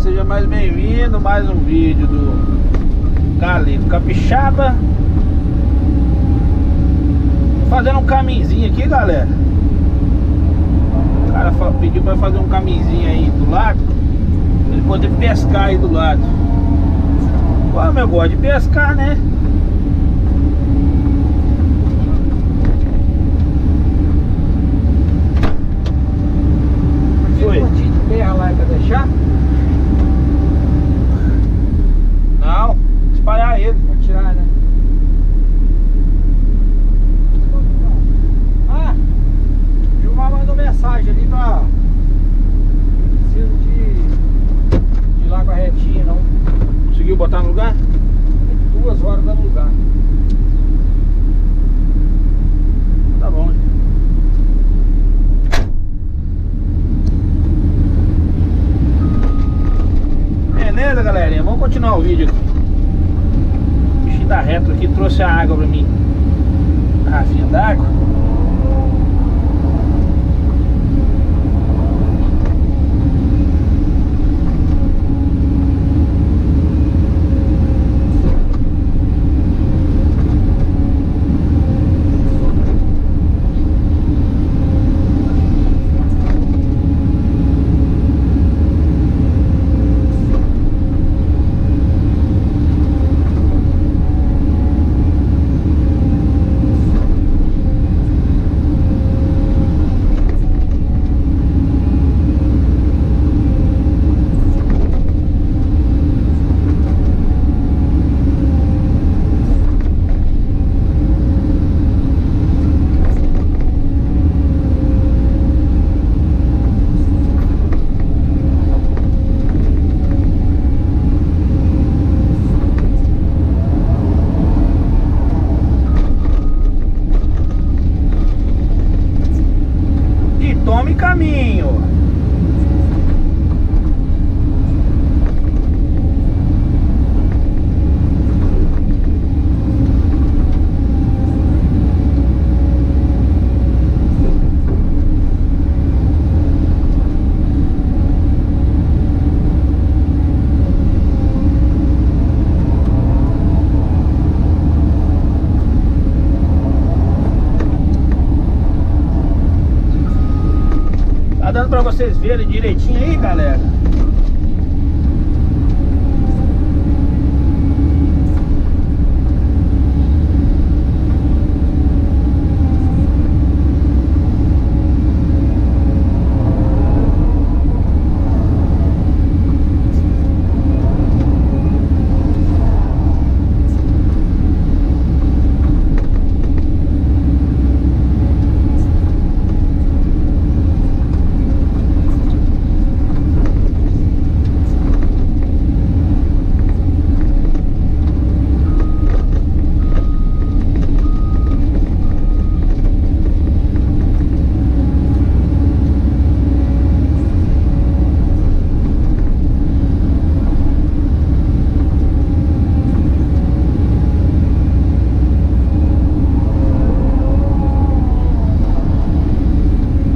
seja mais bem-vindo. Mais um vídeo do Galego Capixaba. Fazendo um caminhozinho aqui, galera. O cara pediu pra fazer um caminhozinho aí do lado, pra ele poder pescar aí do lado. Como eu gosto de pescar, né? Foi. Terra lá pra deixar? Não, espalhar ele. Pra tirar, né? Ah, Gilmar mandou mensagem ali pra... Não preciso de ir lá com a retinha, não. Conseguiu botar no lugar? 2 horas dá no lugar. Tá bom. Beleza, galerinha? Vamos continuar o vídeo aqui. O bichinho da retro aqui trouxe a água pra mim. Garrafinha d'água. Tome caminho. Tá dando pra vocês verem direitinho aí, galera?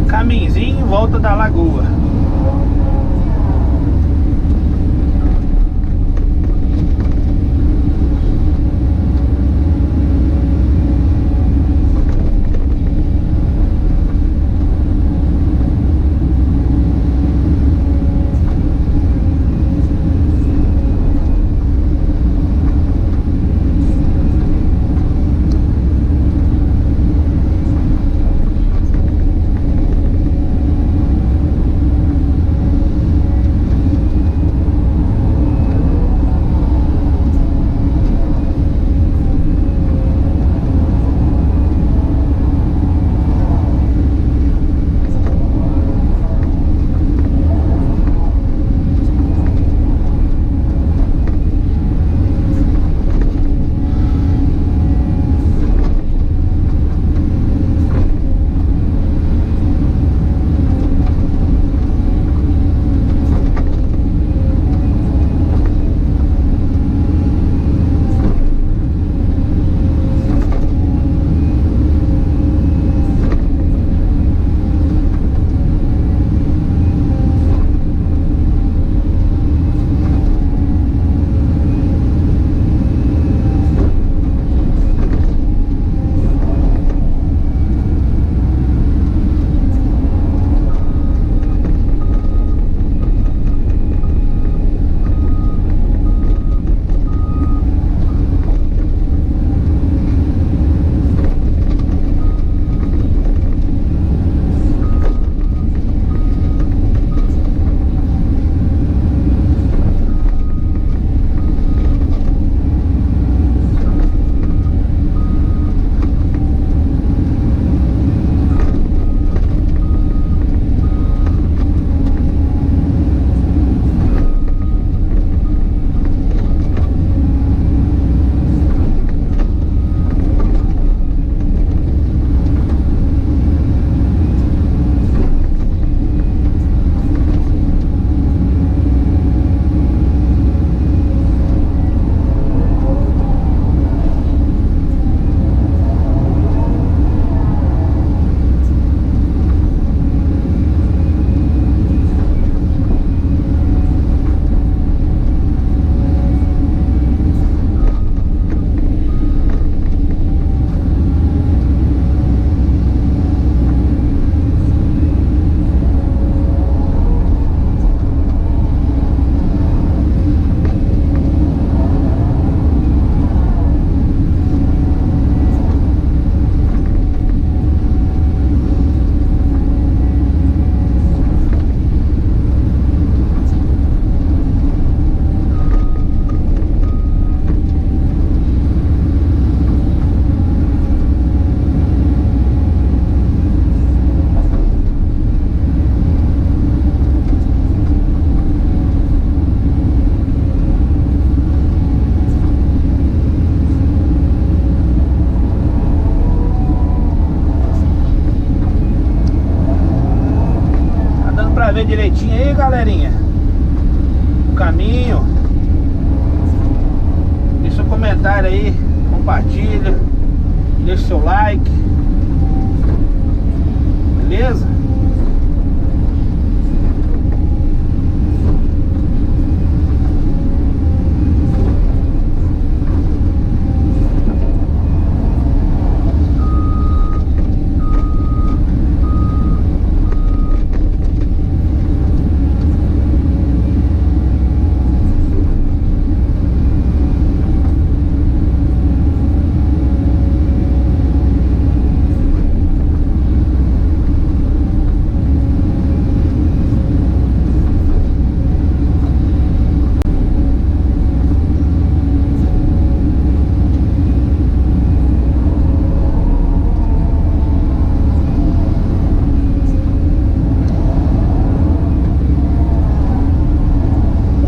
Caminhozinho em volta da lagoa. ver direitinho aí, galerinha, o caminho. Deixa seu comentário aí, compartilha, deixa seu like, beleza?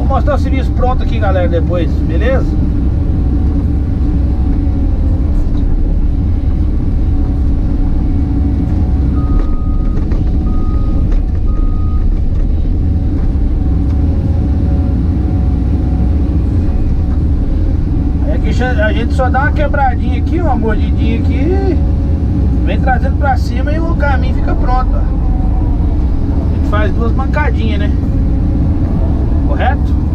Mostrar o serviço pronto aqui, galera, depois, beleza? Aí aqui a gente só dá uma quebradinha aqui, uma mordidinha aqui, vem trazendo pra cima e o caminho fica pronto, ó. A gente faz duas mancadinhas, né? Correto?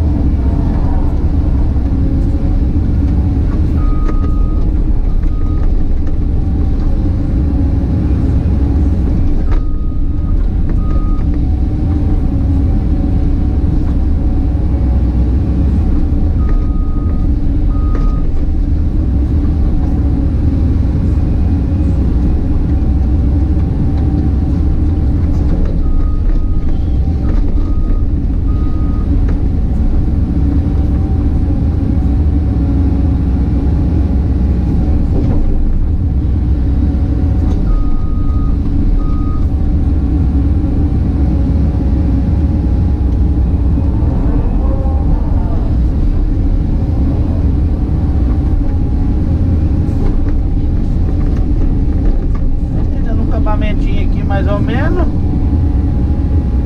Aqui mais ou menos.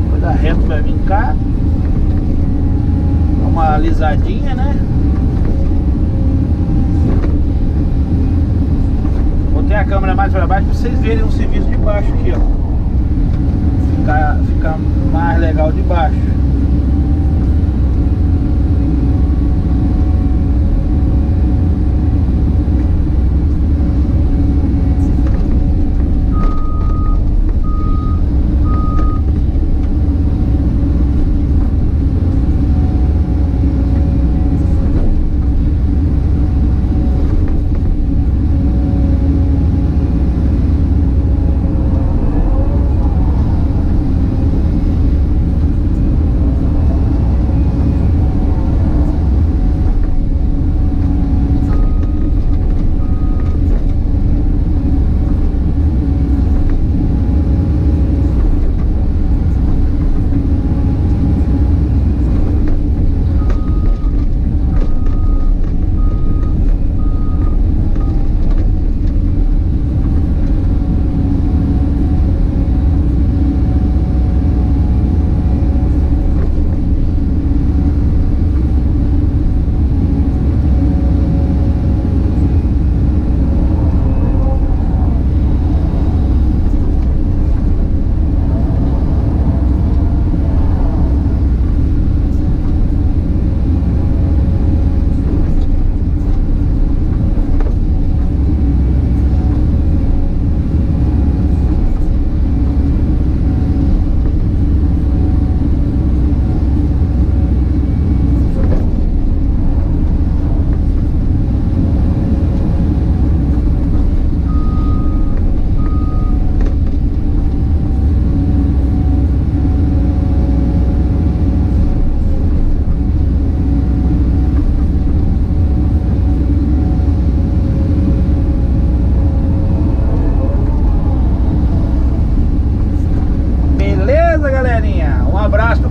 Depois da reta vai vir cá. Dá uma alisadinha, né? Botei a câmera mais para baixo para vocês verem o serviço de baixo aqui, ó. Fica mais legal de baixo.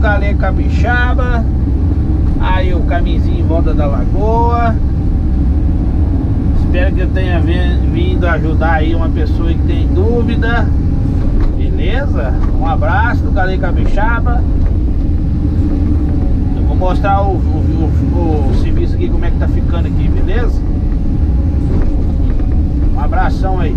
Galego Capixaba. Aí o caminhozinho em volta da lagoa. Espero que eu tenha vindo ajudar aí uma pessoa que tem dúvida. Beleza? Beleza? Um abraço do Galei Capixaba. Eu vou mostrar o serviço aqui, como é que tá ficando aqui, beleza? Um abração aí.